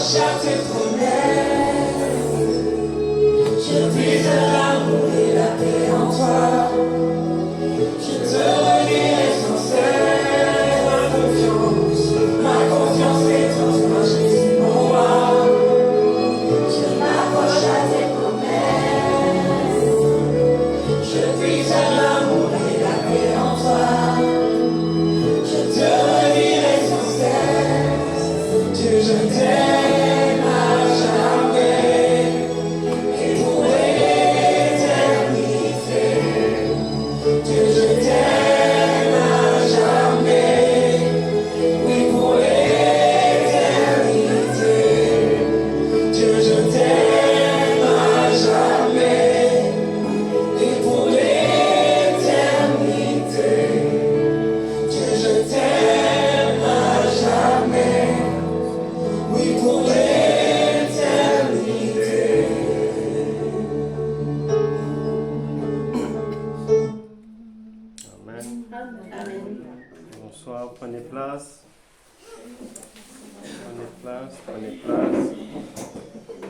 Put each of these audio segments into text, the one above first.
m'accroche à tes promesses. Je vis de l'amour et la paix en toi. Je te redis sans cesse ma confiance est en toi, Jésus, mon roi. Je m'accroche à tes promesses. Je vis de l'amour et la paix en toi. Je te redirai sans cesse que je t'aime à jamais et pour l'éternité. Que je t'aime à jamais, oui pour l'éternité. Que je t'aime à jamais et pour l'éternité. Que je t'aime à jamais, oui pour l'éternité. Amen. Amen. Bonsoir, prenez place. Prenez place, prenez place.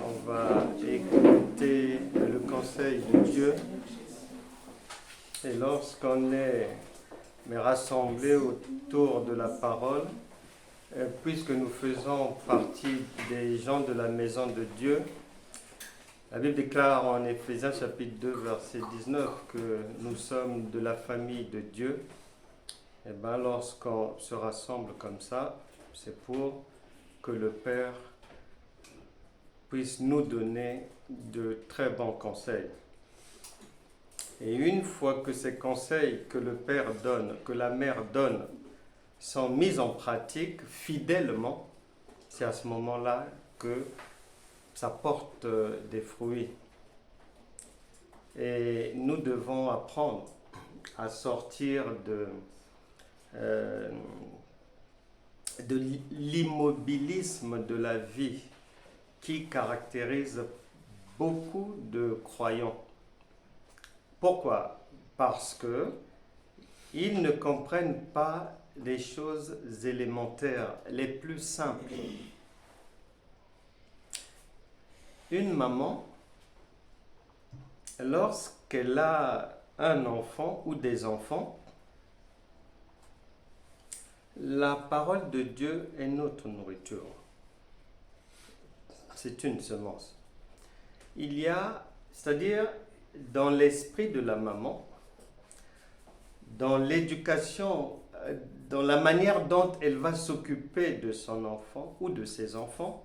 On va écouter le conseil de Dieu. Et lorsqu'on est rassemblés autour de la parole, puisque nous faisons partie des gens de la maison de Dieu, la Bible déclare en Éphésiens chapitre 2 verset 19 que nous sommes de la famille de Dieu. Et bien lorsqu'on se rassemble comme ça, c'est pour que le Père puisse nous donner de très bons conseils. Et une fois que ces conseils que le Père donne, que la Mère donne, sont mis en pratique fidèlement, c'est à ce moment-là que ça porte des fruits. Et nous devons apprendre à sortir de l'immobilisme de la vie qui caractérise beaucoup de croyants. Pourquoi? Parce que ils ne comprennent pas les choses élémentaires, les plus simples. Une maman, lorsqu'elle a un enfant ou des enfants, la parole de Dieu est notre nourriture. C'est une semence. Il y a, c'est-à-dire dans l'esprit de la maman, dans l'éducation, dans la manière dont elle va s'occuper de son enfant ou de ses enfants,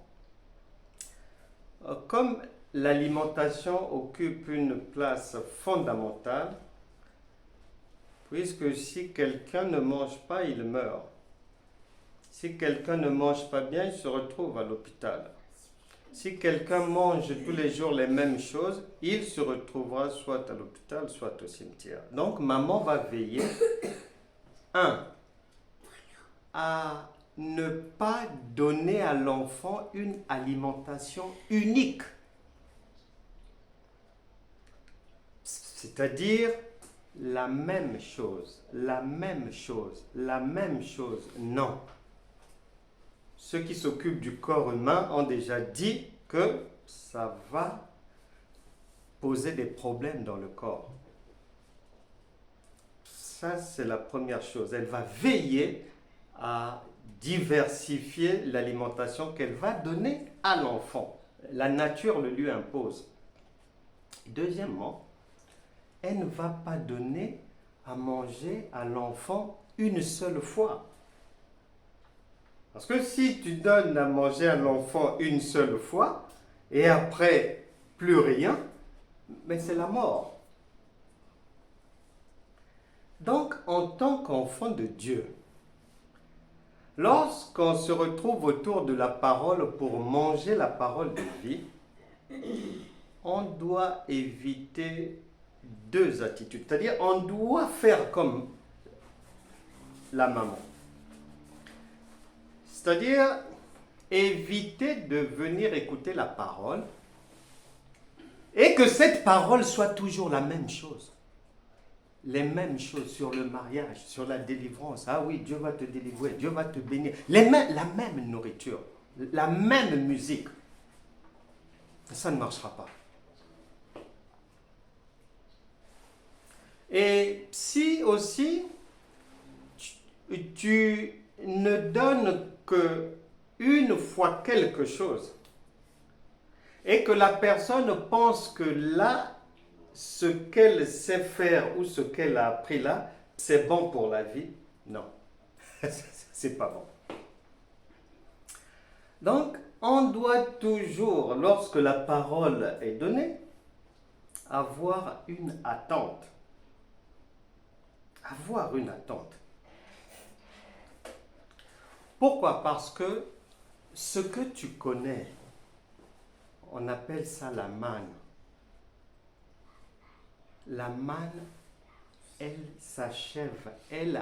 comme l'alimentation occupe une place fondamentale, puisque si quelqu'un ne mange pas, il meurt. Si quelqu'un ne mange pas bien, il se retrouve à l'hôpital. Si quelqu'un mange tous les jours les mêmes choses, il se retrouvera soit à l'hôpital, soit au cimetière. Donc, maman va veiller, à ne pas donner à l'enfant une alimentation unique. C'est-à-dire la même chose, la même chose, la même chose. Non. Ceux qui s'occupent du corps humain ont déjà dit que ça va poser des problèmes dans le corps. Ça, c'est la première chose. Elle va veiller à diversifier l'alimentation qu'elle va donner à l'enfant. La nature le lui impose. Deuxièmement, elle ne va pas donner à manger à l'enfant une seule fois. Parce que si tu donnes à manger à l'enfant une seule fois, et après plus rien, mais c'est la mort. Donc, en tant qu'enfant de Dieu, lorsqu'on se retrouve autour de la parole pour manger la parole de vie, on doit éviter deux attitudes. C'est-à-dire, on doit faire comme la maman. C'est-à-dire, éviter de venir écouter la parole et que cette parole soit toujours la même chose. Les mêmes choses sur le mariage, sur la délivrance. Ah oui, Dieu va te délivrer, Dieu va te bénir. La même nourriture. la même musique. Ça ne marchera pas. Et si aussi tu ne donnes que une fois quelque chose et que la personne pense que là, ce qu'elle sait faire ou ce qu'elle a appris là, c'est bon pour la vie, non, c'est pas bon. Donc, on doit toujours, lorsque la parole est donnée, avoir une attente. Avoir une attente. Pourquoi? Parce que ce que tu connais, on appelle ça la manne. La manne, elle s'achève, elle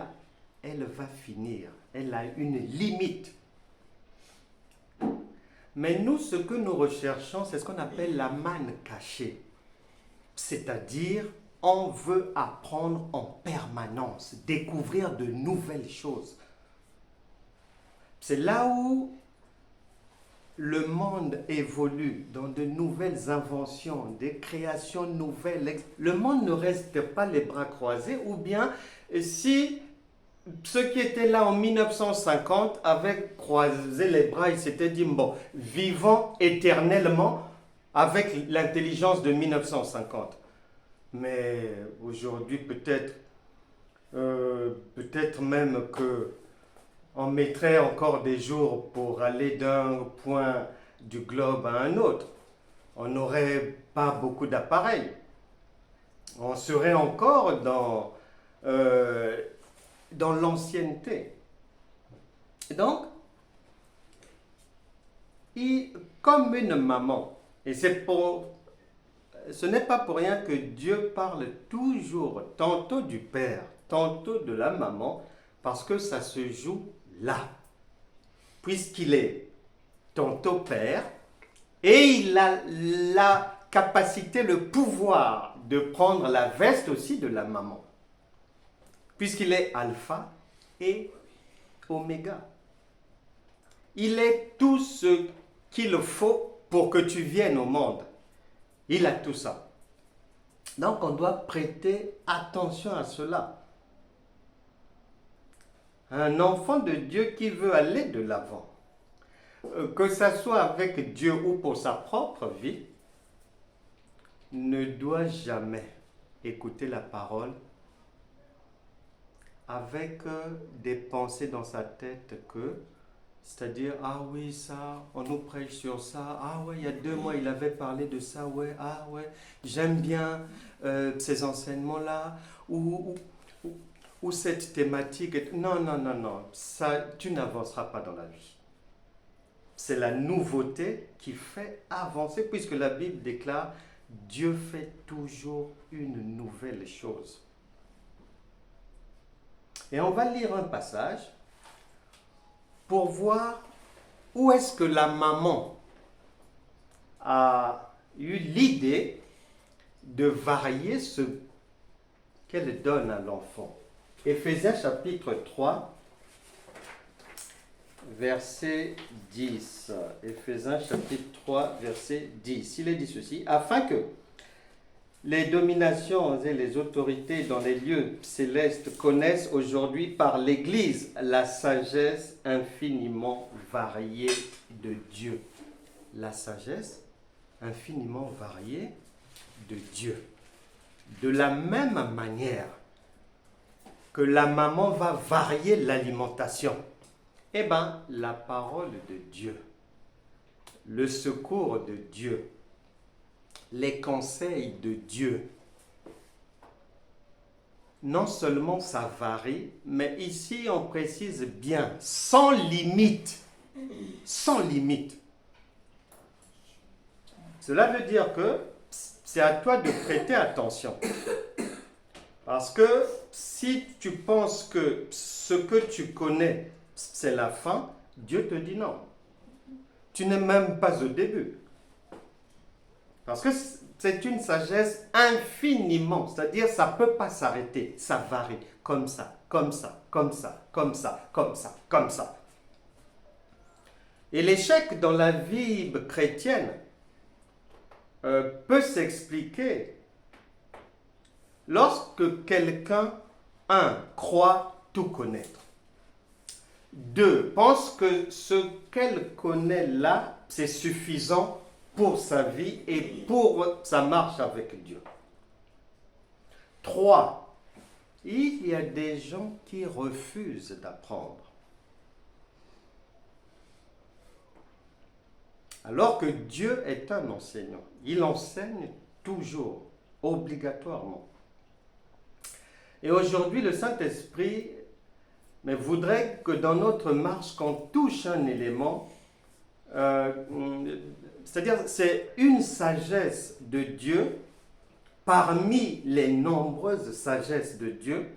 va finir, elle a une limite. Mais nous, ce que nous recherchons, c'est ce qu'on appelle la manne cachée. C'est-à-dire, on veut apprendre en permanence, découvrir de nouvelles choses. C'est là où le monde évolue dans de nouvelles inventions, des créations nouvelles. Le monde ne reste pas les bras croisés, ou bien si ceux qui étaient là en 1950 avaient croisé les bras, ils s'étaient dit, bon, vivons éternellement avec l'intelligence de 1950. Mais aujourd'hui, peut-être même que on mettrait encore des jours pour aller d'un point du globe à un autre. On n'aurait pas beaucoup d'appareils. On serait encore dans l'ancienneté. Donc, comme une maman, et ce n'est pas pour rien que Dieu parle toujours, tantôt du père, tantôt de la maman, parce que ça se joue là. Puisqu'il est tantôt père, et il a la capacité, le pouvoir de prendre la veste aussi de la maman. Puisqu'il est alpha et oméga. Il est tout ce qu'il faut pour que tu viennes au monde. Il a tout ça. Donc on doit prêter attention à cela. Un enfant de Dieu qui veut aller de l'avant, que ce soit avec Dieu ou pour sa propre vie, ne doit jamais écouter la parole avec des pensées dans sa tête c'est-à-dire, ah oui, ça, on nous prêche sur ça, ah ouais, il y a 2 mois, il avait parlé de ça, ouais, ah ouais, j'aime bien ces enseignements-là, ou cette thématique. Non, non, non, non, ça, tu n'avanceras pas dans la vie. C'est la nouveauté qui fait avancer, puisque la Bible déclare, Dieu fait toujours une nouvelle chose. Et on va lire un passage pour voir où est-ce que la maman a eu l'idée de varier ce qu'elle donne à l'enfant. Éphésiens chapitre 3, verset 10. Éphésiens chapitre 3, verset 10. Il est dit ceci, afin que les dominations et les autorités dans les lieux célestes connaissent aujourd'hui par l'Église la sagesse infiniment variée de Dieu. La sagesse infiniment variée de Dieu. De la même manière que la maman va varier l'alimentation, eh bien, la parole de Dieu, le secours de Dieu, les conseils de Dieu, non seulement ça varie, mais ici on précise bien, sans limite. Sans limite. Cela veut dire que c'est à toi de prêter attention. Parce que si tu penses que ce que tu connais, c'est la fin, Dieu te dit non. Tu n'es même pas au début. Parce que c'est une sagesse infiniment, c'est-à-dire ça ne peut pas s'arrêter, ça varie comme ça, comme ça, comme ça, comme ça, comme ça, comme ça. Et l'échec dans la vie chrétienne peut s'expliquer lorsque quelqu'un, un, croit tout connaître. Deux, pense que ce qu'elle connaît là, c'est suffisant pour sa vie et pour sa marche avec Dieu. Trois, il y a des gens qui refusent d'apprendre. Alors que Dieu est un enseignant. Il enseigne toujours, obligatoirement. Et aujourd'hui, le Saint-Esprit voudrait que dans notre marche, qu'on touche un élément, c'est-à-dire c'est une sagesse de Dieu, parmi les nombreuses sagesses de Dieu,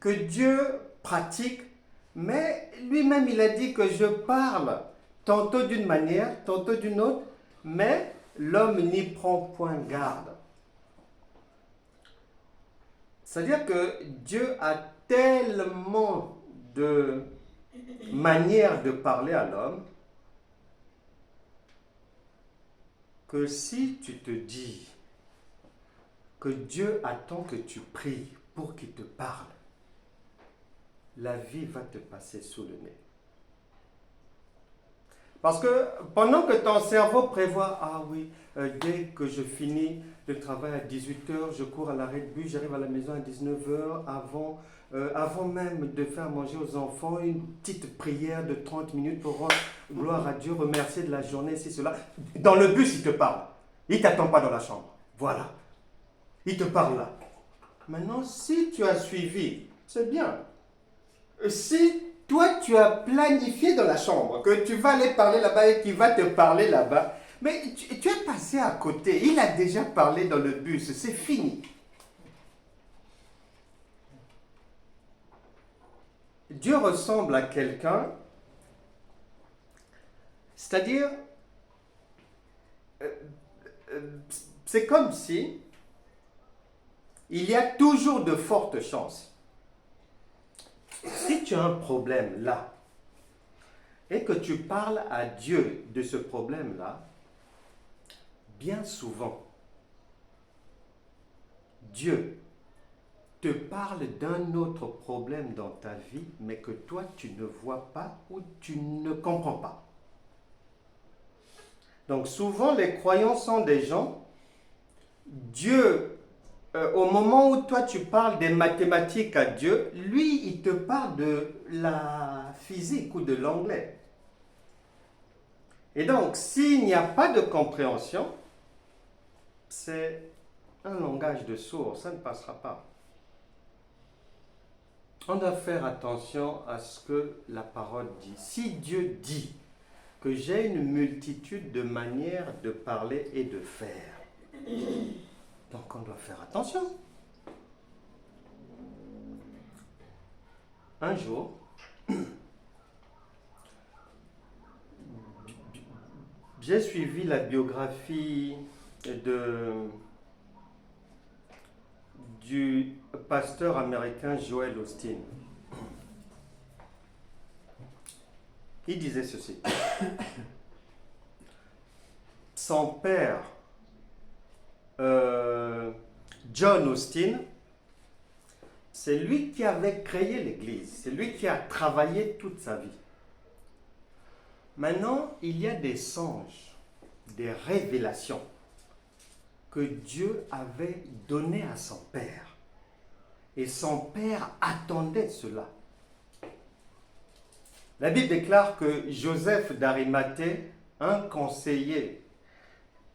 que Dieu pratique, mais lui-même il a dit que je parle tantôt d'une manière, tantôt d'une autre, mais l'homme n'y prend point garde. C'est-à-dire que Dieu a tellement de manières de parler à l'homme que si tu te dis que Dieu attend que tu pries pour qu'il te parle, la vie va te passer sous le nez. Parce que pendant que ton cerveau prévoit, ah oui, dès que je finis le travail à 18h, je cours à l'arrêt de bus, j'arrive à la maison à 19h, avant même de faire manger aux enfants, une petite prière de 30 minutes pour rendre gloire à Dieu, remercier de la journée, ci, cela. Dans le bus, il te parle. Il ne t'attend pas dans la chambre. Voilà. Il te parle là. Maintenant, si tu as suivi, c'est bien. Si toi, tu as planifié dans la chambre que tu vas aller parler là-bas et qu'il va te parler là-bas, mais tu es passé à côté. Il a déjà parlé dans le bus. C'est fini. Dieu ressemble à quelqu'un, c'est-à-dire, c'est comme si il y a toujours de fortes chances. Si tu as un problème là, et que tu parles à Dieu de ce problème-là, bien souvent, Dieu te parle d'un autre problème dans ta vie, mais que toi, tu ne vois pas ou tu ne comprends pas. Donc souvent, les croyants sont des gens, Dieu, au moment où toi, tu parles des mathématiques à Dieu, lui, il te parle de la physique ou de l'anglais. Et donc, s'il n'y a pas de compréhension, c'est un langage de sourd, ça ne passera pas. On doit faire attention à ce que la parole dit. Si Dieu dit que j'ai une multitude de manières de parler et de faire, donc on doit faire attention. Un jour, j'ai suivi la biographie du pasteur américain Joel Osteen. Il disait ceci. Son père, John Osteen, c'est lui qui avait créé l'Église, c'est lui qui a travaillé toute sa vie. Maintenant, il y a des songes, des révélations que Dieu avait données à son père. Et son père attendait cela. La Bible déclare que Joseph d'Arimathée, un conseiller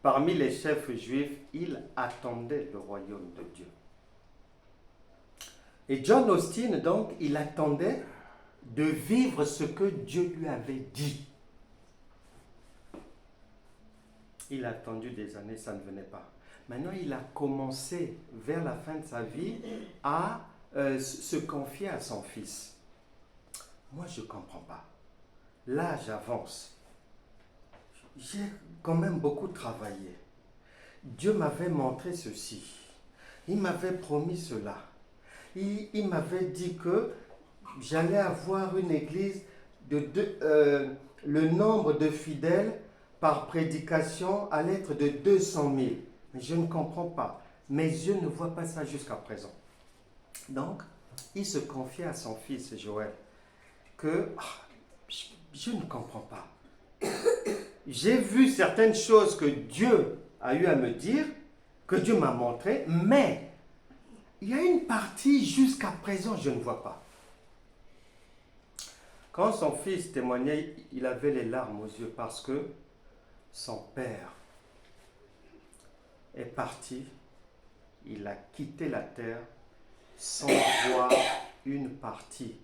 parmi les chefs juifs, il attendait le royaume de Dieu. Et John Osteen, donc, il attendait de vivre ce que Dieu lui avait dit. Il a attendu des années, ça ne venait pas. Maintenant, il a commencé, vers la fin de sa vie, à se confier à son fils. Moi, je ne comprends pas. L'âge avance. J'ai quand même beaucoup travaillé. Dieu m'avait montré ceci. Il m'avait promis cela. Il m'avait dit que j'allais avoir une église le nombre de fidèles par prédication allait être de 200 000. Mais je ne comprends pas. Mes yeux ne voient pas ça jusqu'à présent. Donc, il se confiait à son fils Joël que je ne comprends pas. J'ai vu certaines choses que Dieu a eu à me dire, que Dieu m'a montré, mais il y a une partie jusqu'à présent je ne vois pas. Quand son fils témoignait, il avait les larmes aux yeux parce que son père est parti, il a quitté la terre sans voir une partie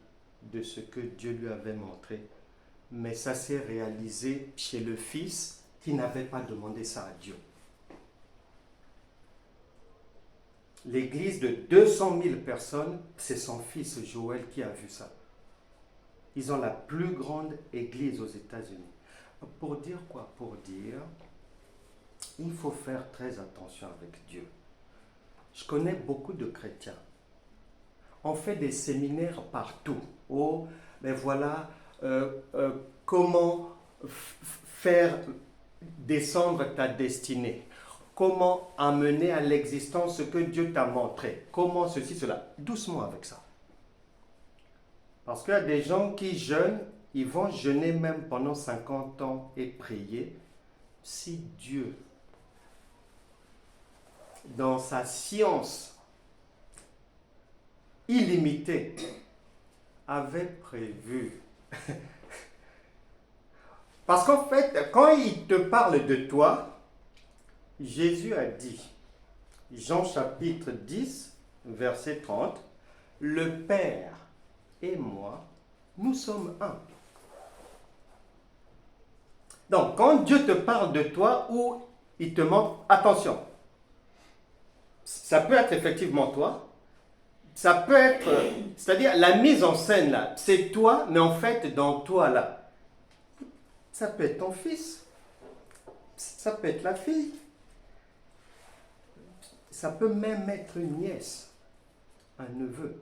de ce que Dieu lui avait montré. Mais ça s'est réalisé chez le fils qui n'avait pas demandé ça à Dieu. L'église de 200 000 personnes, c'est son fils Joël qui a vu ça. Ils ont la plus grande église aux États-Unis. Pour dire quoi? Pour dire, il faut faire très attention avec Dieu. Je connais beaucoup de chrétiens. On fait des séminaires partout. Oh, ben voilà, comment faire descendre ta destinée. Comment amener à l'existence ce que Dieu t'a montré. Comment ceci, cela. Doucement avec ça. Parce qu'il y a des gens qui jeûnent, ils vont jeûner même pendant 50 ans et prier. Si Dieu, dans sa science illimitée, avait prévu. Parce qu'en fait, quand il te parle de toi, Jésus a dit, Jean chapitre 10, verset 30, « Le Père et moi, nous sommes un. » Donc, quand Dieu te parle de toi ou il te montre, attention, ça peut être effectivement toi, ça peut être, c'est-à-dire la mise en scène là, c'est toi, mais en fait dans toi là, ça peut être ton fils, ça peut être la fille, ça peut même être une nièce, un neveu.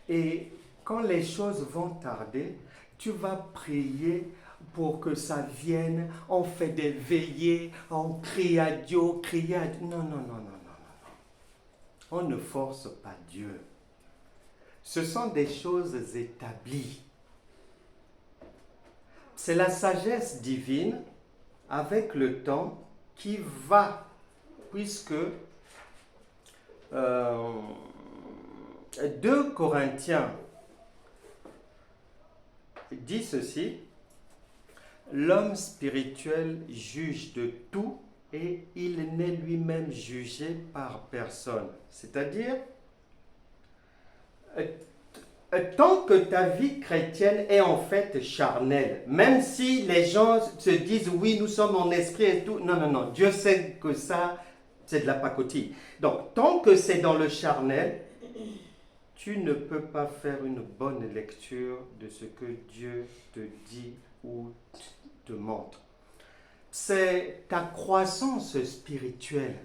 Et quand les choses vont tarder, tu vas prier pour que ça vienne, on fait des veillées, on crie à Dieu, crie à Dieu. Non, non, non, non, non, non. On ne force pas Dieu. Ce sont des choses établies. C'est la sagesse divine avec le temps qui va, puisque 2 Corinthiens dit ceci, l'homme spirituel juge de tout et il n'est lui-même jugé par personne. C'est-à-dire, tant que ta vie chrétienne est en fait charnelle, même si les gens se disent oui, nous sommes en esprit et tout, non, non, non, Dieu sait que ça, c'est de la pacotille. Donc, tant que c'est dans le charnel, tu ne peux pas faire une bonne lecture de ce que Dieu te dit ou te montre. C'est ta croissance spirituelle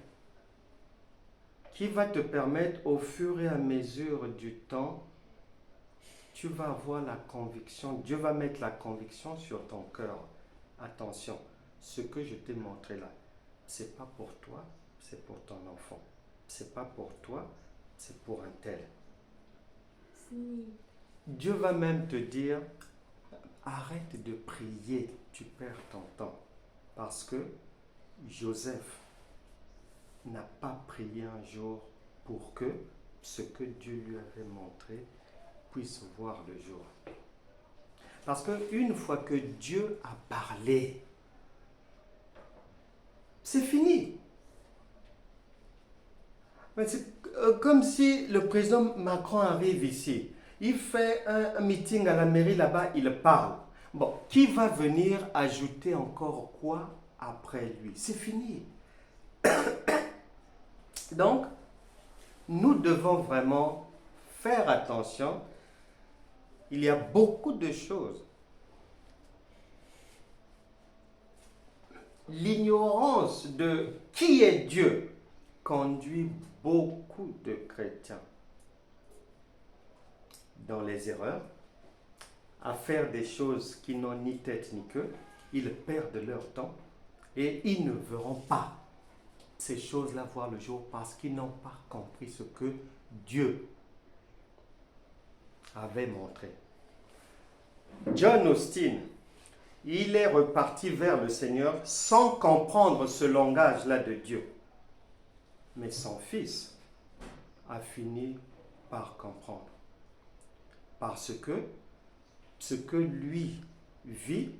qui va te permettre au fur et à mesure du temps, tu vas avoir la conviction, Dieu va mettre la conviction sur ton cœur. Attention, ce que je t'ai montré là, c'est pas pour toi, c'est pour ton enfant. C'est pas pour toi, c'est pour un tel. Dieu va même te dire, arrête de prier, tu perds ton temps. Parce que Joseph n'a pas prié un jour pour que ce que Dieu lui avait montré puisse voir le jour. Parce qu'une fois que Dieu a parlé, c'est fini. C'est comme si le président Macron arrive ici. Il fait un meeting à la mairie là-bas, il parle. Bon, qui va venir ajouter encore quoi après lui? C'est fini. Donc, nous devons vraiment faire attention. Il y a beaucoup de choses. L'ignorance de qui est Dieu conduit beaucoup de chrétiens dans les erreurs, à faire des choses qui n'ont ni tête ni queue, ils perdent leur temps et ils ne verront pas ces choses-là voir le jour parce qu'ils n'ont pas compris ce que Dieu avait montré. John Austin, il est reparti vers le Seigneur sans comprendre ce langage-là de Dieu. Mais son fils a fini par comprendre. Parce que ce que lui vit,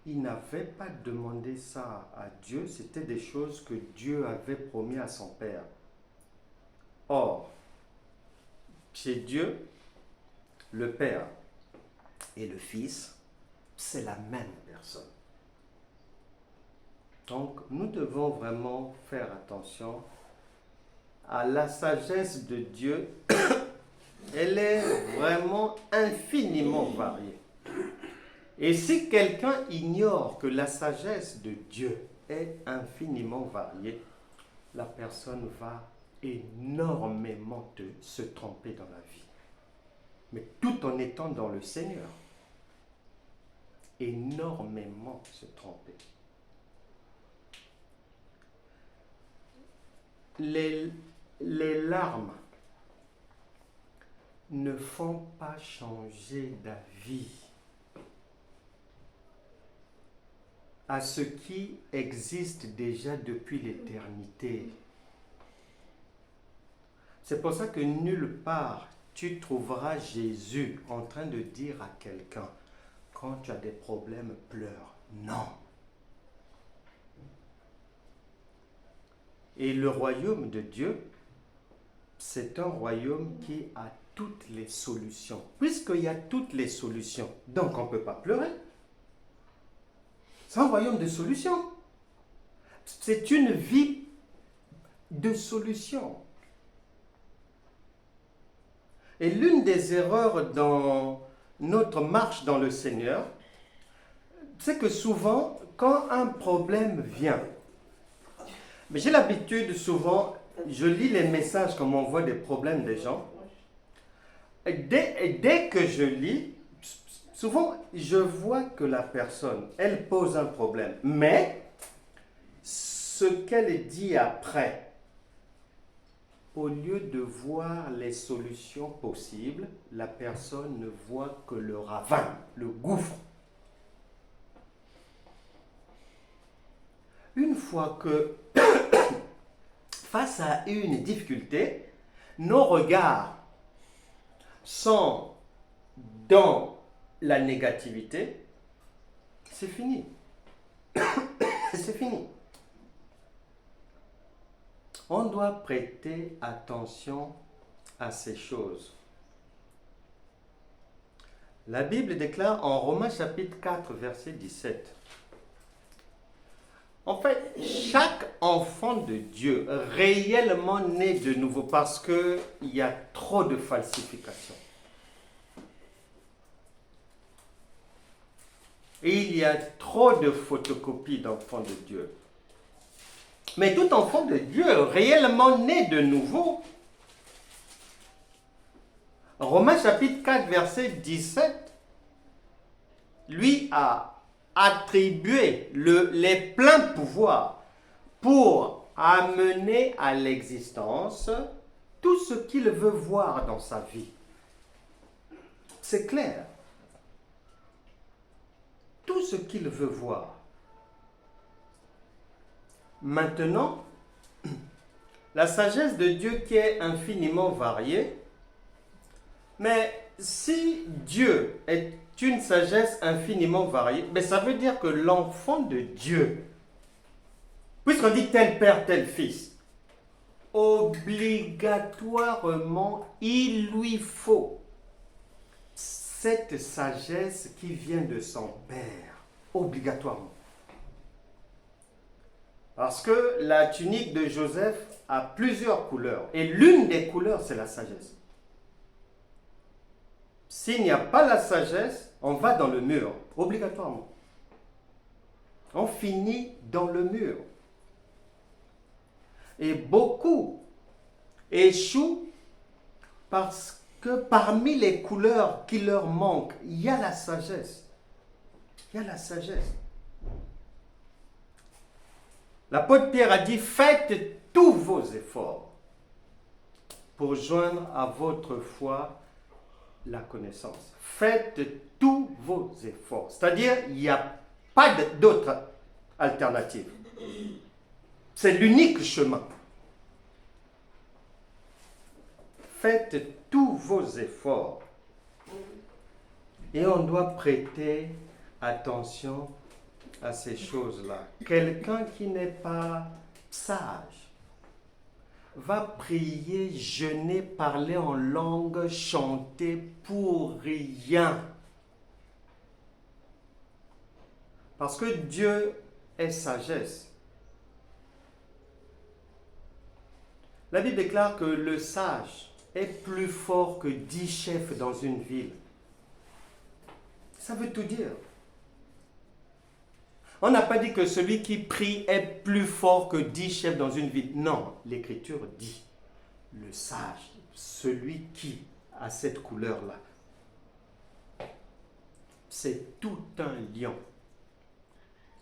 il n'avait pas demandé ça à Dieu, c'était des choses que Dieu avait promis à son père. Or, chez Dieu, le Père et le Fils, c'est la même personne. Donc, nous devons vraiment faire attention à la sagesse de Dieu. Elle est vraiment infiniment variée. Et si quelqu'un ignore que la sagesse de Dieu est infiniment variée, la personne va énormément se tromper dans la vie. Mais tout en étant dans le Seigneur, énormément se tromper. Les larmes ne font pas changer d'avis à ce qui existe déjà depuis l'éternité. C'est pour ça que nulle part tu trouveras Jésus en train de dire à quelqu'un, quand tu as des problèmes, pleure. Non. Et le royaume de Dieu, c'est un royaume qui a toutes les solutions. Puisqu'il y a toutes les solutions, donc on ne peut pas pleurer. C'est un royaume de solutions. C'est une vie de solutions. Et l'une des erreurs dans notre marche dans le Seigneur, c'est que souvent, quand un problème vient, mais j'ai l'habitude souvent, je lis les messages quand on m'envoie des problèmes des gens, et dès que je lis, souvent je vois que la personne, elle pose un problème, mais ce qu'elle dit après, au lieu de voir les solutions possibles, la personne ne voit que le ravin, le gouffre. Une fois que, face à une difficulté, nos regards sont dans la négativité, c'est fini. C'est fini. On doit prêter attention à ces choses. La Bible déclare en Romains chapitre 4, verset 17. En fait, chaque enfant de Dieu réellement né de nouveau, parce qu'il y a trop de falsifications. Et il y a trop de photocopies d'enfants de Dieu. Mais tout enfant de Dieu réellement né de nouveau, Romains chapitre 4, verset 17, lui a attribué les pleins pouvoirs pour amener à l'existence tout ce qu'il veut voir dans sa vie. C'est clair. Tout ce qu'il veut voir. Maintenant, la sagesse de Dieu qui est infiniment variée, mais si Dieu est une sagesse infiniment variée, mais ça veut dire que l'enfant de Dieu, puisqu'on dit tel père, tel fils, obligatoirement, il lui faut cette sagesse qui vient de son père, obligatoirement. Parce que la tunique de Joseph a plusieurs couleurs. Et l'une des couleurs, c'est la sagesse. S'il n'y a pas la sagesse, on va dans le mur, obligatoirement. On finit dans le mur. Et beaucoup échouent parce que parmi les couleurs qui leur manquent, il y a la sagesse. Il y a la sagesse. L'apôtre Pierre a dit, faites tous vos efforts pour joindre à votre foi la connaissance. Faites tous vos efforts. C'est-à-dire, il n'y a pas d'autre alternative. C'est l'unique chemin. Faites tous vos efforts. Et on doit prêter attention à ces choses-là. Quelqu'un qui n'est pas sage va prier, jeûner, parler en langue, chanter pour rien. Parce que Dieu est sagesse. La Bible déclare que le sage est plus fort que 10 chefs dans une ville. Ça veut tout dire. On n'a pas dit que celui qui prie est plus fort que 10 chefs dans une ville. Non, l'Écriture dit, le sage, celui qui a cette couleur-là, c'est tout un lion.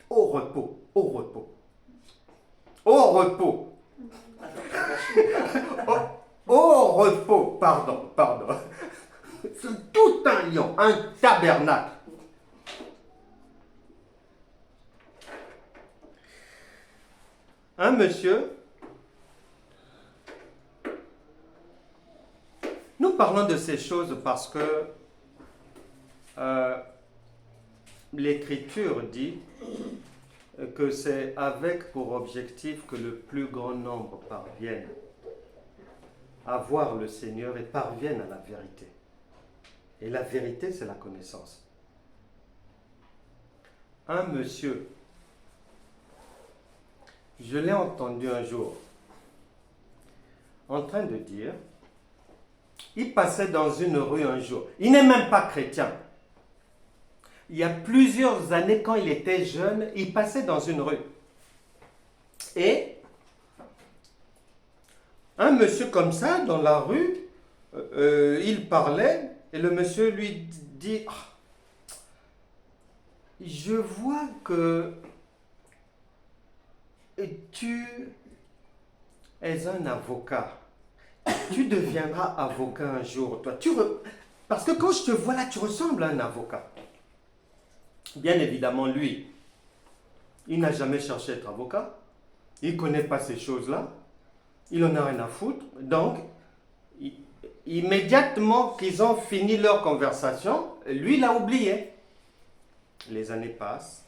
Au repos, au repos. Au repos. Au repos, pardon. C'est tout un lion, un tabernacle. Un monsieur, nous parlons de ces choses parce que l'Écriture dit que c'est avec pour objectif que le plus grand nombre parvienne à voir le Seigneur et parvienne à la vérité. Et la vérité, c'est la connaissance. Un monsieur, je l'ai entendu un jour en train de dire, il passait dans une rue un jour, il n'est même pas chrétien. Il y a plusieurs années, quand il était jeune, il passait dans une rue. Et un monsieur comme ça, dans la rue, il parlait, et le monsieur lui dit, je vois que tu es un avocat. Tu deviendras avocat un jour, toi. Parce que quand je te vois là, tu ressembles à un avocat. Bien évidemment, lui, il n'a jamais cherché à être avocat. Il ne connaît pas ces choses-là. Il en a rien à foutre. Donc, immédiatement qu'ils ont fini leur conversation, lui, il a oublié. Les années passent.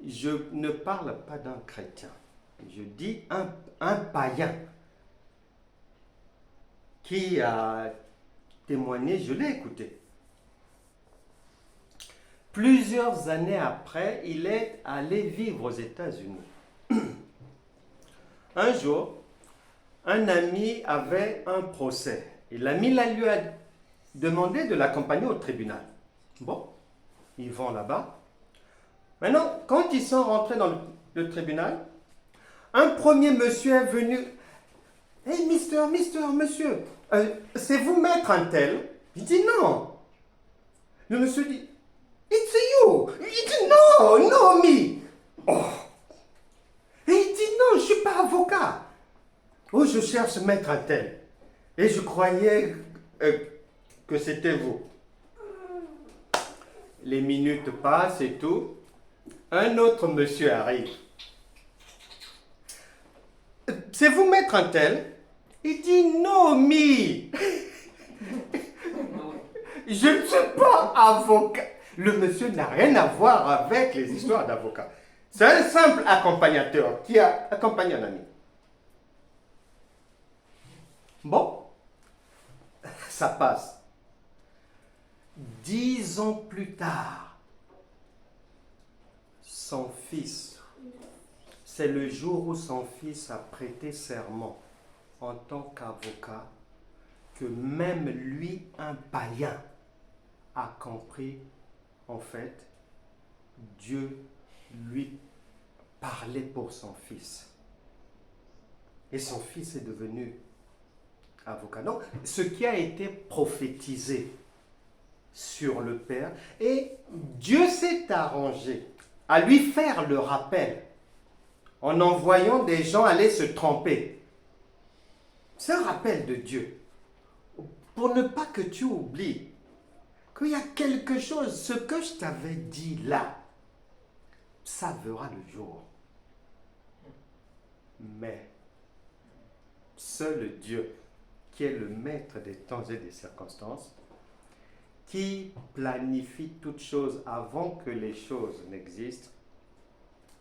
Je ne parle pas d'un chrétien. Je dis un païen qui a témoigné, je l'ai écouté. Plusieurs années après, il est allé vivre aux États-Unis. Un jour, un ami avait un procès. Et l'ami lui a demandé de l'accompagner au tribunal. Bon, ils vont là-bas. Maintenant, quand ils sont rentrés dans le tribunal, un premier monsieur est venu. « Hey, monsieur, c'est vous maître un tel ?» Il dit « Non. » Le monsieur dit « It's you. » Il dit « No, me. » Oh. Et il dit « Non, je ne suis pas avocat. » Oh, je cherche maître un tel. Et je croyais que c'était vous. Les minutes passent et tout. Un autre monsieur arrive. C'est vous maître un tel? Il dit non, me. Je ne suis pas avocat. Le monsieur n'a rien à voir avec les histoires d'avocat. C'est un simple accompagnateur qui a accompagné un ami. Bon, ça passe. 10 ans plus tard, son fils, c'est le jour où son fils a prêté serment en tant qu'avocat, que même lui, un païen, a compris, en fait, Dieu lui parlait pour son fils. Et son fils est devenu avocat. Donc, ce qui a été prophétisé sur le Père, et Dieu s'est arrangé à lui faire le rappel en envoyant des gens aller se tromper. C'est un rappel de Dieu pour ne pas que tu oublies qu'il y a quelque chose, ce que je t'avais dit là, ça verra le jour. Mais seul Dieu, qui est le maître des temps et des circonstances, qui planifie toutes choses avant que les choses n'existent,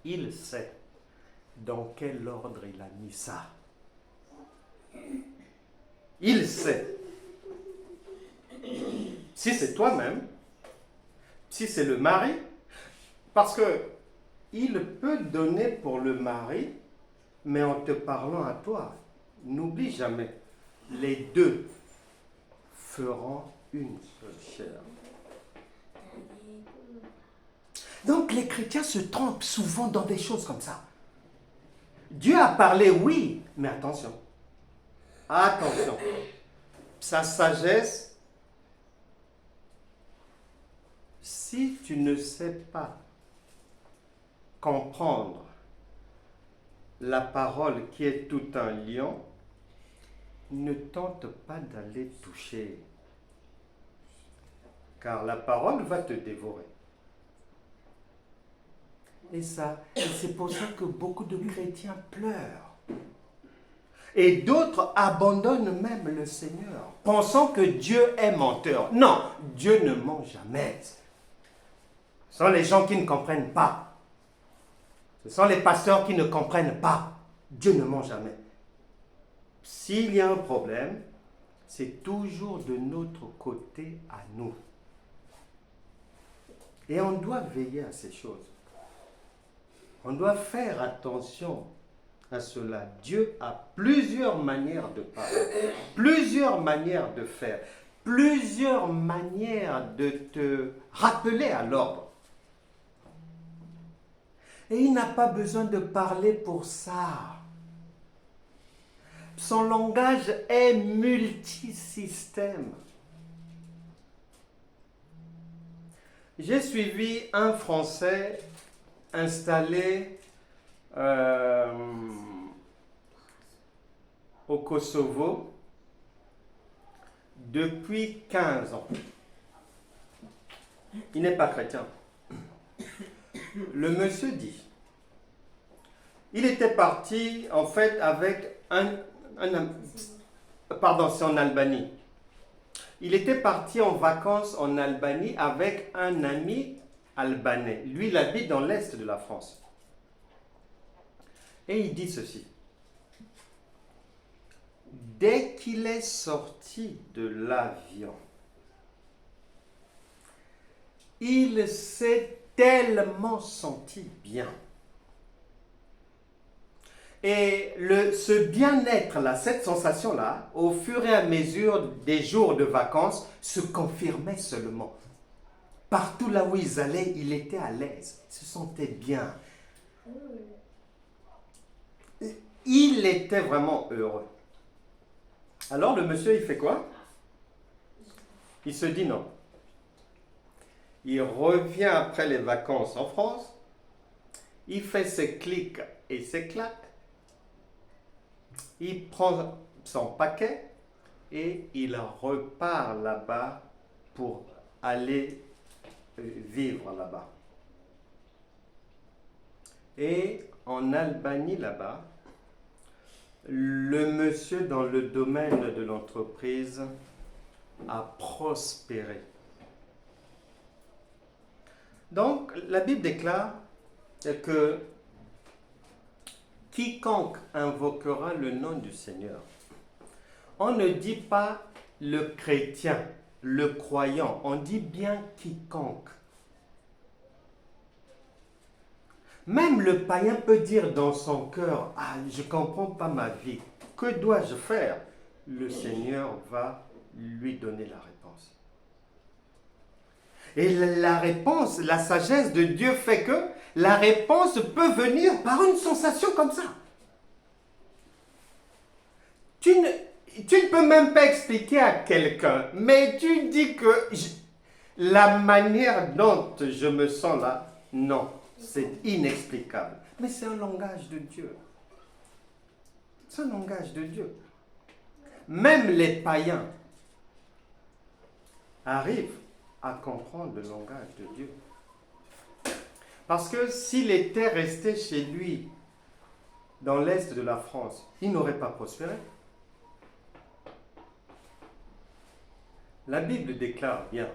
il sait dans quel ordre il a mis ça. Il sait. Si c'est toi-même, si c'est le mari, parce que il peut donner pour le mari, mais en te parlant à toi, n'oublie jamais, les deux feront une seule chair. Donc les chrétiens se trompent souvent dans des choses comme ça. Dieu a parlé, oui, mais attention. Attention. Sa sagesse, si tu ne sais pas comprendre la parole qui est tout un lion, ne tente pas d'aller toucher. Car la parole va te dévorer. Et c'est pour ça que beaucoup de chrétiens pleurent. Et d'autres abandonnent même le Seigneur, pensant que Dieu est menteur. Non, Dieu ne ment jamais. Ce sont les gens qui ne comprennent pas. Ce sont les pasteurs qui ne comprennent pas. Dieu ne ment jamais. S'il y a un problème, c'est toujours de notre côté à nous. Et on doit veiller à ces choses. On doit faire attention à cela. Dieu a plusieurs manières de parler, plusieurs manières de faire, plusieurs manières de te rappeler à l'ordre. Et il n'a pas besoin de parler pour ça. Son langage est multisystème. J'ai suivi un Français installé au Kosovo depuis 15 ans. Il n'est pas chrétien. Le monsieur dit, il était parti en fait avec pardon, c'est en Albanie. Il était parti en vacances en Albanie avec un ami albanais. Lui, il habite dans l'est de la France. Et il dit ceci. Dès qu'il est sorti de l'avion, il s'est tellement senti bien. Et ce bien-être-là, cette sensation-là, au fur et à mesure des jours de vacances, se confirmait seulement. Partout là où ils allaient, il était à l'aise, il se sentait bien. Il était vraiment heureux. Alors le monsieur, il fait quoi? Il se dit non. Il revient après les vacances en France, il fait ses clics et ses claques, il prend son paquet et il repart là-bas pour aller vivre là-bas. Et en Albanie là-bas, le monsieur dans le domaine de l'entreprise a prospéré. Donc la Bible déclare que quiconque invoquera le nom du Seigneur, on ne dit pas le chrétien, le croyant, on dit bien quiconque. Même le païen peut dire dans son cœur, « Ah, je ne comprends pas ma vie, que dois-je faire ?» Le Seigneur va lui donner la réponse. Et la réponse, la sagesse de Dieu fait que la réponse peut venir par une sensation comme ça. Tu ne peux même pas expliquer à quelqu'un, mais tu dis que la manière dont je me sens là, non, c'est inexplicable. Mais c'est un langage de Dieu. C'est un langage de Dieu. Même les païens arrivent à comprendre le langage de Dieu. Parce que s'il était resté chez lui, dans l'est de la France, il n'aurait pas prospéré. La Bible déclare bien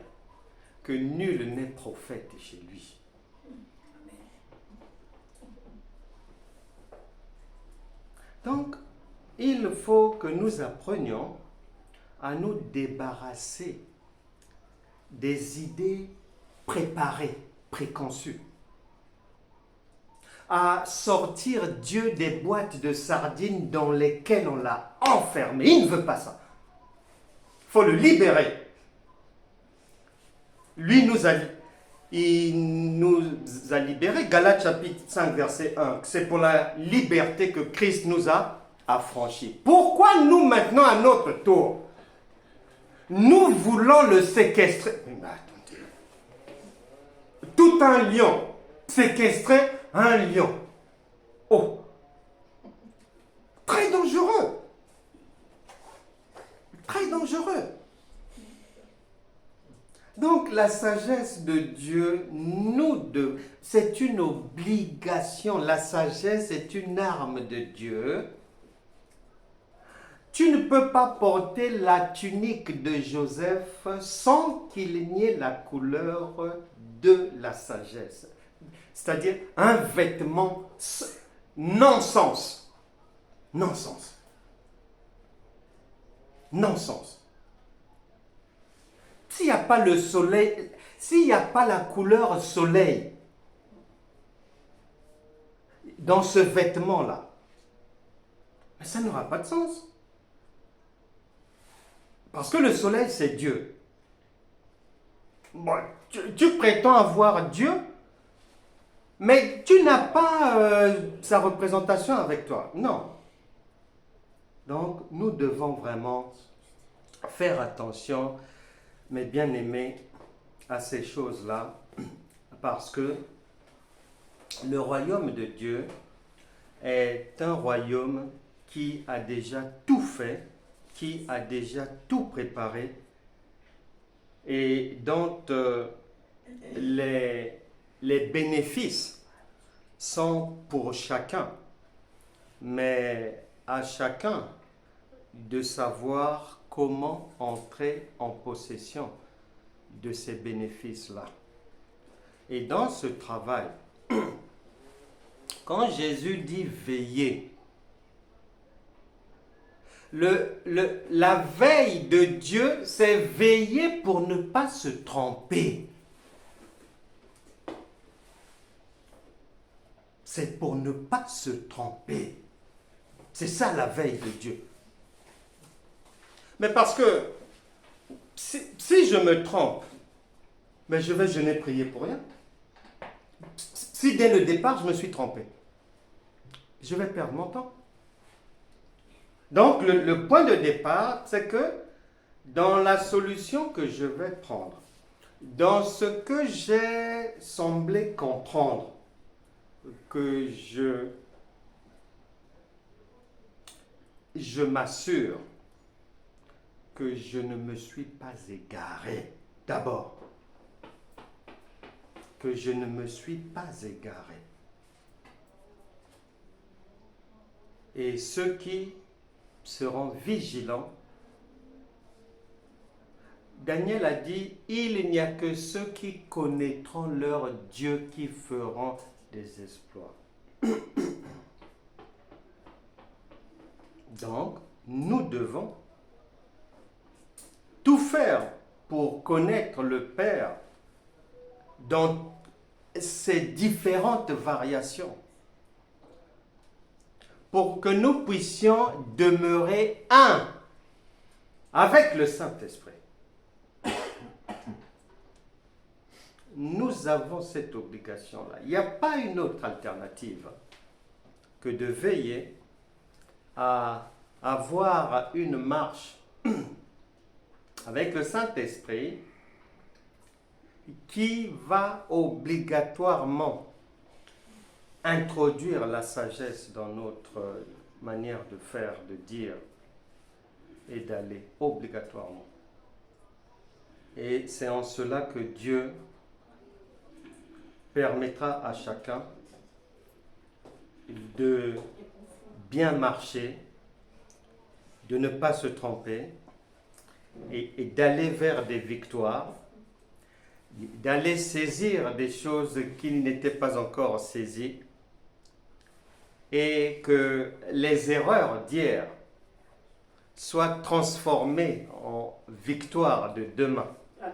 que nul n'est prophète chez lui. Donc, il faut que nous apprenions à nous débarrasser des idées préparées, préconçues, à sortir Dieu des boîtes de sardines dans lesquelles on l'a enfermé. Il ne veut pas ça. Il faut le libérer. Lui il nous a libérés. Galates chapitre 5 verset 1. C'est pour la liberté que Christ nous a affranchis. Pourquoi nous maintenant à notre tour, nous voulons le séquestrer? Mais attendez. Tout un lion, séquestrer un lion. Oh, très dangereux. Très dangereux. Donc la sagesse de Dieu, c'est une obligation. La sagesse est une arme de Dieu. Tu ne peux pas porter la tunique de Joseph sans qu'il n'y ait la couleur de la sagesse. C'est-à-dire un vêtement non-sens. Non-sens. Non-sens. S'il n'y a pas le soleil, s'il n'y a pas la couleur soleil dans ce vêtement-là, ça n'aura pas de sens. Parce que le soleil, c'est Dieu. Bon, tu prétends avoir Dieu, mais tu n'as pas sa représentation avec toi. Non. Donc, nous devons vraiment faire attention, mes bien-aimés, à ces choses-là, parce que le royaume de Dieu est un royaume qui a déjà tout fait, qui a déjà tout préparé et dont les bénéfices sont pour chacun, mais à chacun de savoir comment entrer en possession de ces bénéfices-là. Et dans ce travail, quand Jésus dit veiller, la veille de Dieu, c'est veiller pour ne pas se tromper. C'est pour ne pas se tromper. C'est ça la veille de Dieu. Mais parce que si je me trompe, mais je vais jeûner prier pour rien. Si dès le départ je me suis trompé, je vais perdre mon temps. Donc le point de départ, c'est que dans la solution que je vais prendre, dans ce que j'ai semblé comprendre, que je m'assure que je ne me suis pas égaré. D'abord, que je ne me suis pas égaré. Et ceux qui seront vigilants, Daniel a dit, il n'y a que ceux qui connaîtront leur Dieu qui feront des exploits. Donc, nous devons tout faire pour connaître le Père dans ses différentes variations, pour que nous puissions demeurer un avec le Saint-Esprit. Nous avons cette obligation-là. Il n'y a pas une autre alternative que de veiller à avoir une marche avec le Saint-Esprit qui va obligatoirement introduire la sagesse dans notre manière de faire, de dire et d'aller, obligatoirement. Et c'est en cela que Dieu permettra à chacun de bien marcher, de ne pas se tromper et d'aller vers des victoires, d'aller saisir des choses qui n'étaient pas encore saisies et que les erreurs d'hier soient transformées en victoire de demain. Amen.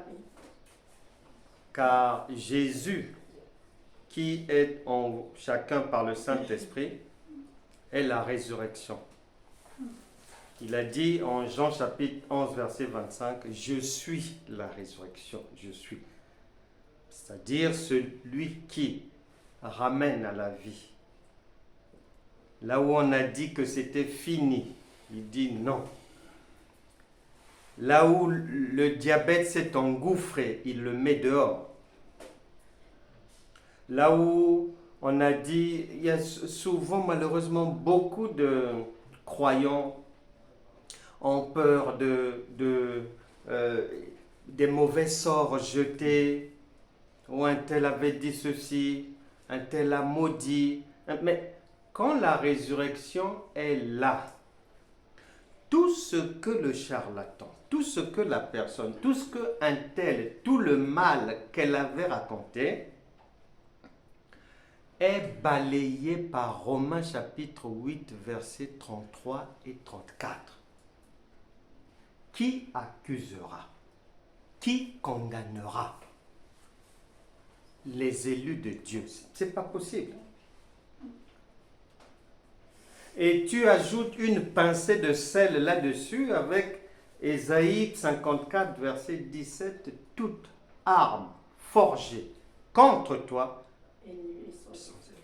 Car Jésus, qui est en chacun par le Saint-Esprit, est la résurrection. Il a dit en Jean chapitre 11, verset 25, « Je suis la résurrection, je suis. » C'est-à-dire celui qui ramène à la vie. Là où on a dit que c'était fini, il dit non. Là où le diabète s'est engouffré, il le met dehors. Là où on a dit, il y a souvent malheureusement beaucoup de croyants ont peur des mauvais sorts jetés, ou un tel avait dit ceci, un tel a maudit. Mais quand la résurrection est là, tout ce que le charlatan, tout ce que la personne, tout ce que un tel, tout le mal qu'elle avait raconté, est balayé par Romains chapitre 8, versets 33 et 34. Qui accusera? Qui condamnera les élus de Dieu? C'est pas possible. Et tu ajoutes une pincée de sel là-dessus avec Ésaïe 54, verset 17. Toute arme forgée contre toi,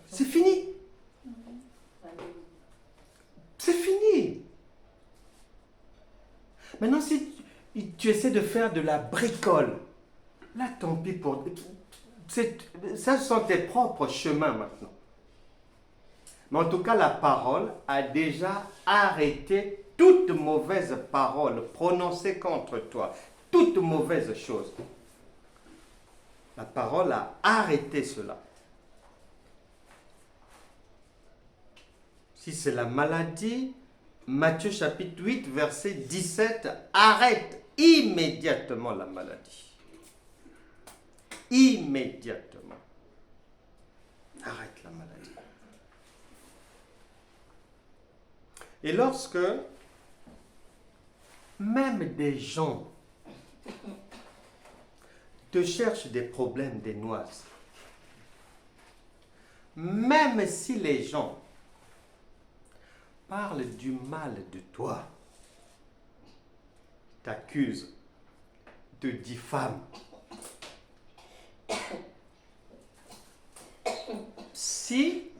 c'est fini. C'est fini. Maintenant, si tu essaies de faire de la bricole, là, tant pis pour... Ça sont tes propres chemins maintenant. Mais en tout cas, la parole a déjà arrêté toute mauvaise parole prononcée contre toi, toute mauvaise chose. La parole a arrêté cela. Si c'est la maladie, Matthieu chapitre 8, verset 17, arrête immédiatement la maladie. Immédiatement. Arrête la maladie. Et lorsque même des gens te cherchent des problèmes, des noises, même si les gens parlent du mal de toi, t'accusent, te diffament, si,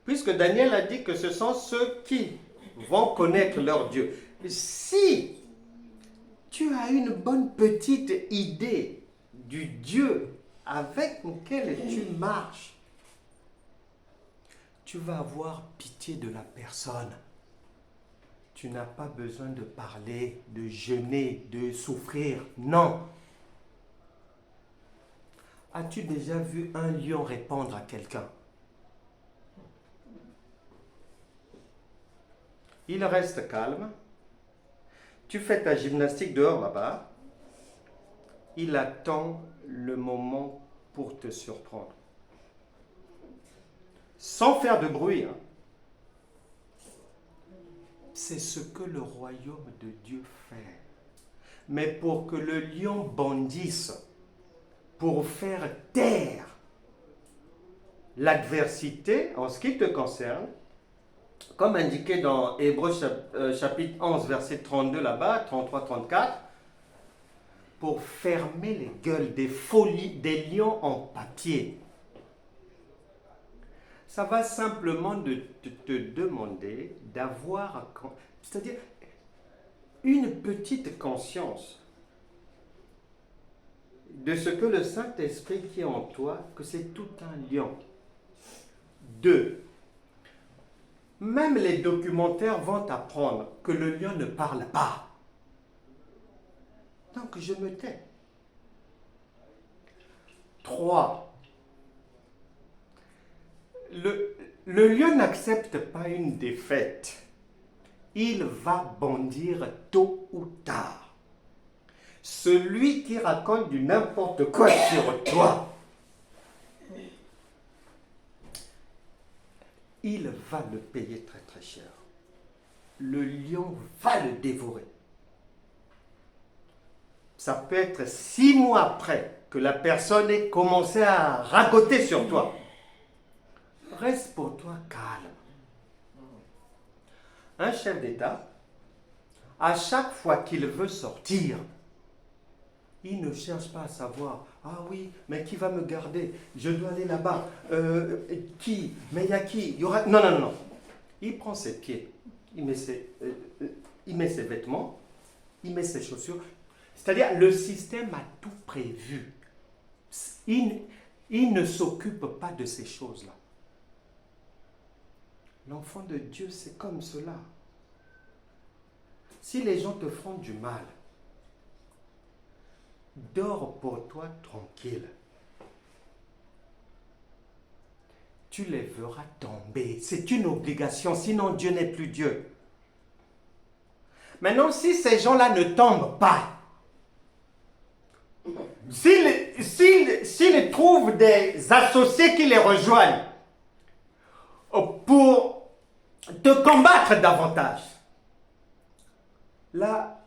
puisque Daniel a dit que ce sont ceux qui vont connaître leur Dieu, si tu as une bonne petite idée du Dieu avec lequel tu marches, tu vas avoir pitié de la personne. Tu n'as pas besoin de parler, de jeûner, de souffrir. Non. As-tu déjà vu un lion répondre à quelqu'un? Il reste calme. Tu fais ta gymnastique dehors là-bas. Il attend le moment pour te surprendre. Sans faire de bruit. Hein. C'est ce que le royaume de Dieu fait. Mais pour que le lion bondisse, pour faire taire l'adversité en ce qui te concerne, comme indiqué dans Hébreux chapitre 11, verset 32 là-bas, 33-34, pour fermer les gueules des lions en papier. Ça va simplement de te demander d'avoir, c'est-à-dire une petite conscience de ce que le Saint-Esprit qui est en toi, que c'est tout un lion. 2. Même les documentaires vont apprendre que le lion ne parle pas. Donc je me tais. 3. Le lion n'accepte pas une défaite. Il va bondir tôt ou tard. Celui qui raconte du n'importe quoi sur toi, il va le payer très très cher. Le lion va le dévorer. Ça peut être 6 mois après que la personne ait commencé à ragoter sur toi. Reste pour toi calme. Un chef d'État, à chaque fois qu'il veut sortir, il ne cherche pas à savoir, ah oui, mais qui va me garder? Je dois aller là-bas. Qui? Mais il y a qui? Il y aura... Non, non, non. Il prend ses pieds, il met ses vêtements, il met ses chaussures. C'est-à-dire, le système a tout prévu. Il ne s'occupe pas de ces choses-là. L'enfant de Dieu, c'est comme cela. Si les gens te font du mal, dors pour toi tranquille. Tu les verras tomber. C'est une obligation, sinon Dieu n'est plus Dieu. Maintenant, si ces gens-là ne tombent pas, s'ils trouvent des associés qui les rejoignent pour te combattre davantage, là,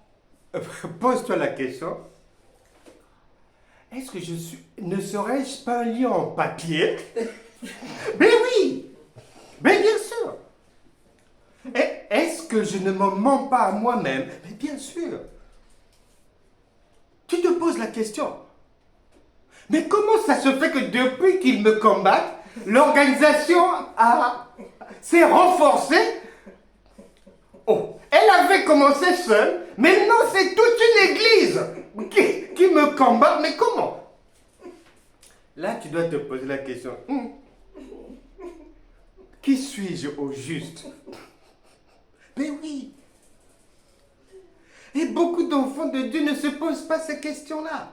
pose-toi la question, est-ce que ne serais-je pas un lion en papier? Mais oui, mais bien sûr. Et est-ce que je ne me mens pas à moi-même? Mais bien sûr. Tu te poses la question. Mais comment ça se fait que depuis qu'ils me combattent, l'organisation s'est renforcée? Oh, elle avait commencé seule, mais non, c'est toute une église qui me combat. Mais comment? Là, tu dois te poser la question. Qui suis-je au juste? Mais oui. Et beaucoup d'enfants de Dieu ne se posent pas ces questions-là.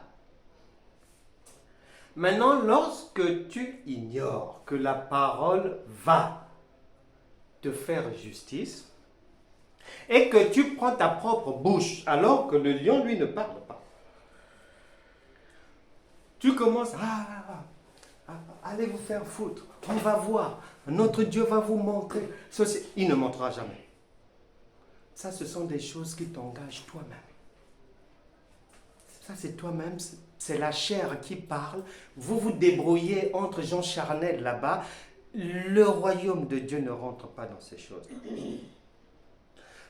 Maintenant, lorsque tu ignores que la parole va te faire justice et que tu prends ta propre bouche alors que le lion, lui, ne parle pas, tu commences allez vous faire foutre, on va voir, notre Dieu va vous montrer ceci. Il ne montrera jamais. Ça, ce sont des choses qui t'engagent toi-même. Ça, c'est toi-même, c'est la chair qui parle. Vous vous débrouillez entre gens charnels là-bas. Le royaume de Dieu ne rentre pas dans ces choses.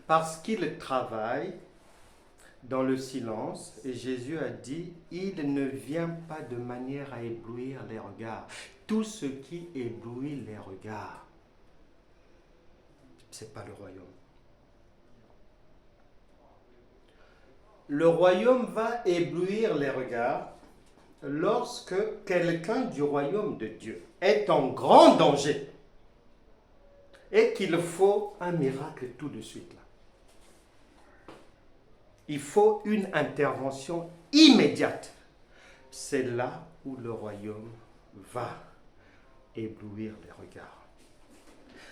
Parce qu'il travaille dans le silence. Et Jésus a dit, il ne vient pas de manière à éblouir les regards. Tout ce qui éblouit les regards, ce n'est pas le royaume. Le royaume va éblouir les regards lorsque quelqu'un du royaume de Dieu est en grand danger et qu'il faut un miracle tout de suite là. Il faut une intervention immédiate. C'est là où le royaume va éblouir les regards.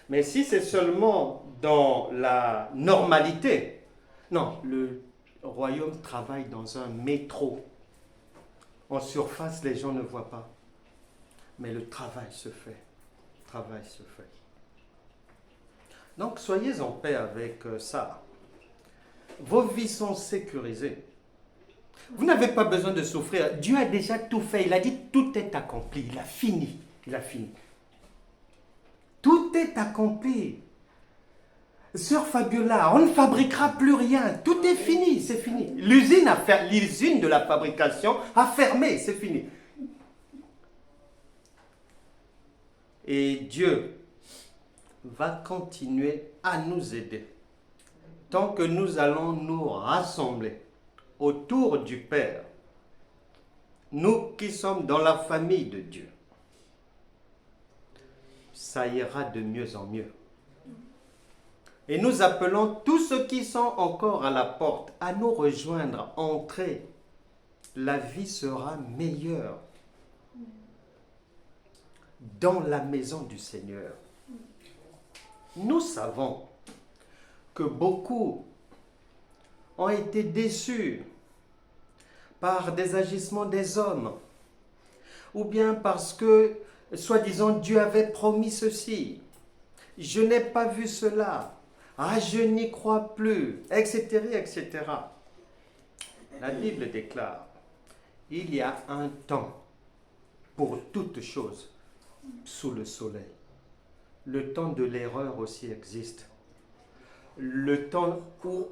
Mais si c'est seulement dans la normalité, non, le royaume travaille dans un métro. En surface, les gens ne voient pas. Mais le travail se fait. Le travail se fait. Donc, soyez en paix avec ça. Vos vies sont sécurisées. Vous n'avez pas besoin de souffrir. Dieu a déjà tout fait. Il a dit tout est accompli. Il a fini. Il a fini. Tout est accompli. Sœur Fabiola, on ne fabriquera plus rien. Tout est fini, c'est fini. L'usine de la fabrication a fermé, c'est fini. Et Dieu va continuer à nous aider tant que nous allons nous rassembler autour du Père, nous qui sommes dans la famille de Dieu. Ça ira de mieux en mieux. Et nous appelons tous ceux qui sont encore à la porte à nous rejoindre, entrer. La vie sera meilleure dans la maison du Seigneur. Nous savons que beaucoup ont été déçus par des agissements des hommes, ou bien parce que, soi-disant, Dieu avait promis ceci. Je n'ai pas vu cela. Ah, je n'y crois plus, etc., etc. La Bible déclare, il y a un temps pour toute chose sous le soleil. Le temps de l'erreur aussi existe. Le temps où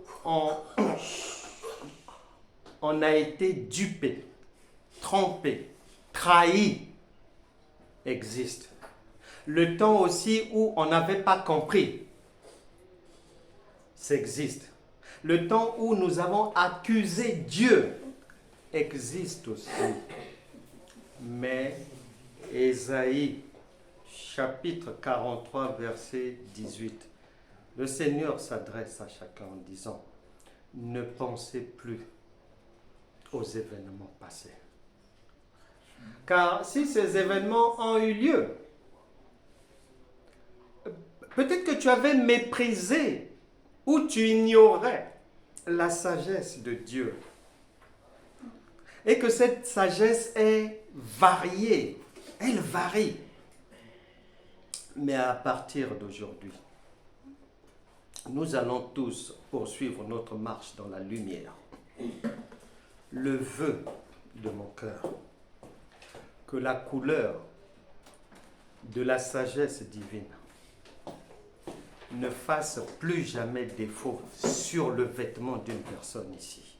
on a été dupé, trompé, trahi existe. Le temps aussi où on n'avait pas compris, ça existe. Le temps où nous avons accusé Dieu existe aussi. Mais Ésaïe, chapitre 43, verset 18, le Seigneur s'adresse à chacun en disant, ne pensez plus aux événements passés. Car si ces événements ont eu lieu, peut-être que tu avais méprisé ou tu ignorais la sagesse de Dieu. Et que cette sagesse est variée, elle varie. Mais à partir d'aujourd'hui, nous allons tous poursuivre notre marche dans la lumière. Le vœu de mon cœur, que la couleur de la sagesse divine ne fasse plus jamais défaut sur le vêtement d'une personne ici.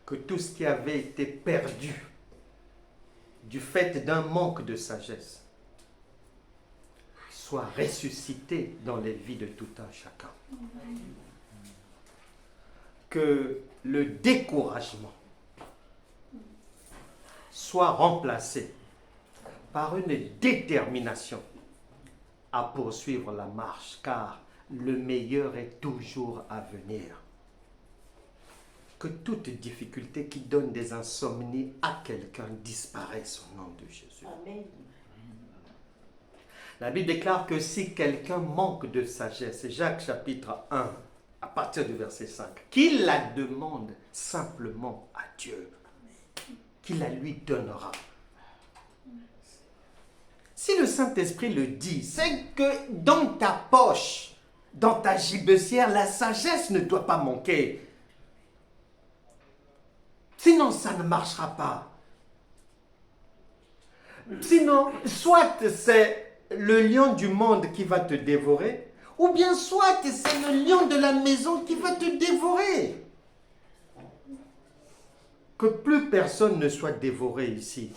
Que tout ce qui avait été perdu du fait d'un manque de sagesse soit ressuscité dans les vies de tout un chacun. Que le découragement soit remplacé par une détermination à poursuivre la marche, car le meilleur est toujours à venir. Que toute difficulté qui donne des insomnies à quelqu'un disparaisse au nom de Jésus. Amen. La Bible déclare que si quelqu'un manque de sagesse, Jacques chapitre 1, à partir du verset 5, qu'il la demande simplement à Dieu, qu'il la lui donnera. Si le Saint-Esprit le dit, c'est que dans ta poche, dans ta gibecière, la sagesse ne doit pas manquer. Sinon, ça ne marchera pas. Sinon, soit c'est le lion du monde qui va te dévorer, ou bien soit c'est le lion de la maison qui va te dévorer. Que plus personne ne soit dévoré ici.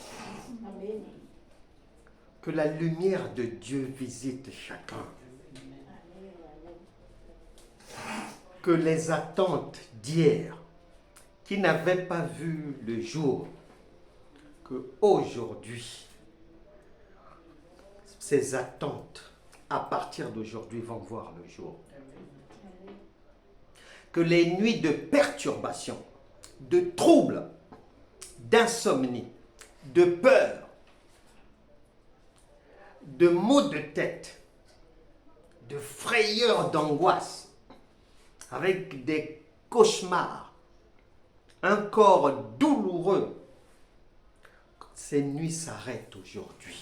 Amen. Que la lumière de Dieu visite chacun. Que les attentes d'hier, qui n'avaient pas vu le jour, que aujourd'hui, ces attentes, à partir d'aujourd'hui, vont voir le jour. Que les nuits de perturbation, de troubles, d'insomnie, de peur, de maux de tête, de frayeurs, d'angoisse, avec des cauchemars, un corps douloureux, ces nuits s'arrêtent aujourd'hui.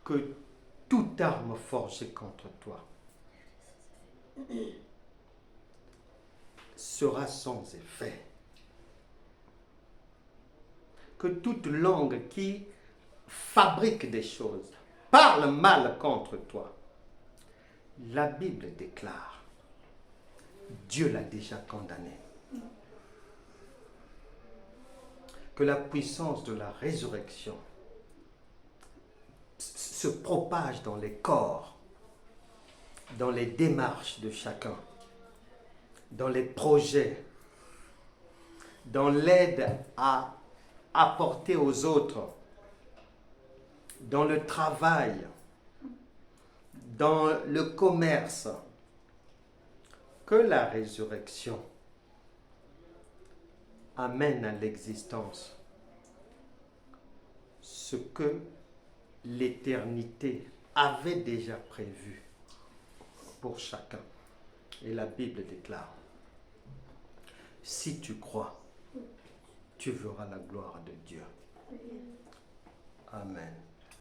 Que toute arme forgée contre toi sera sans effet. Que toute langue qui fabrique des choses, parle mal contre toi. La Bible déclare, Dieu l'a déjà condamné. Que la puissance de la résurrection se propage dans les corps, dans les démarches de chacun, dans les projets, dans l'aide à apporter aux autres, dans le travail, dans le commerce, que la résurrection amène à l'existence ce que l'éternité avait déjà prévu pour chacun. Et la Bible déclare, si tu crois, tu verras la gloire de Dieu. Amen.